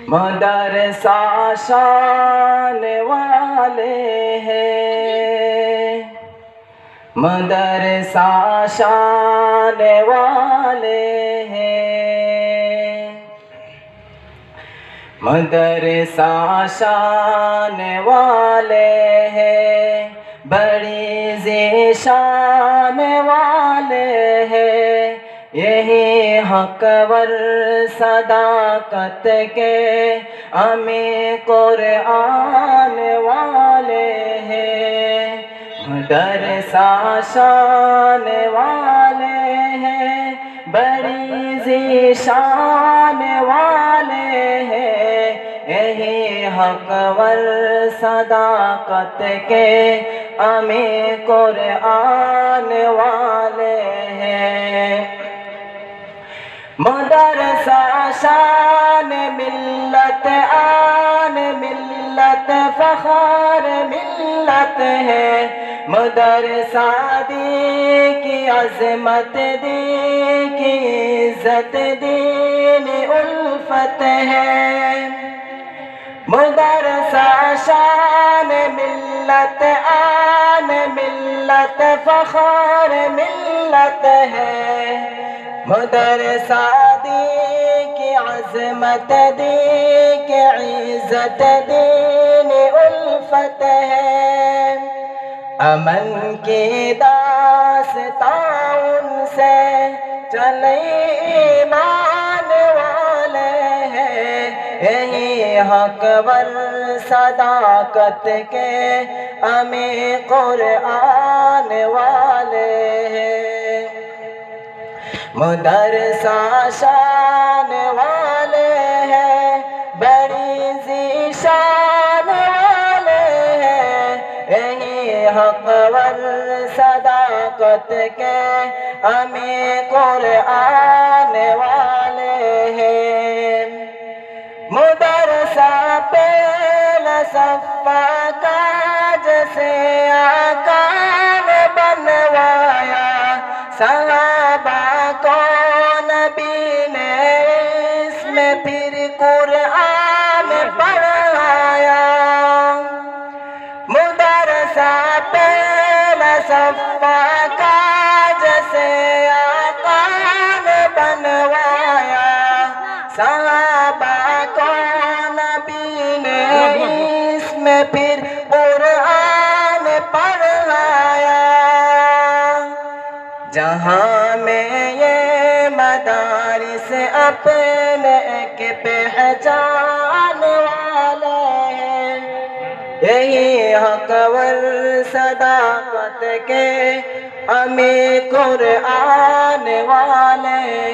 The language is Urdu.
مدرسہ شان والے ہیں، مدرسہ شان والے ہیں، مدرسہ شان والے ہیں، بڑی ذیشان والے ہیں، یہی حقور صداقت کے امین قرآن والے ہیں، مدرسہ شان والے ہیں، بڑی ذیشان والے ہیں، یہی حقور صداقت کے امین قرآن والے ہیں۔ مدرسہ شان ملت آن ملت فخر ملت ہے، مدرسہ دین کی عظمت دین کی عزت دین الفت ہے، مدرسہ شان ملت آن ملت فخر ملت ہے، مدرسہ دین کی عظمت دین کی عزت دین الفت ہے، امن کی داستان ان سے چلے ایمان والے ہیں، یہی حقور صداقت کے امین قرآن والے ہیں، مدرسہ شان والے ہیں، بڑی ذیشان والے ہیں، یہی حقور صداقت کے امین قرآن والے ہیں، مدرسہ پہلا صفا کاج سے آقا نے بنوایا، صحابہ کو نبی نے اس میں پھر قرآن پڑھایا، مدرسہ پہلا صفا کاج سے آقا نے بنوایا، صحابہ کو نبی نے اس میں پھر قرآن پڑھایا، جہاں میں یہ مدارس اپنے کے پہچان والے ہیں، یہی حقور صداقت کے امین قرآن والے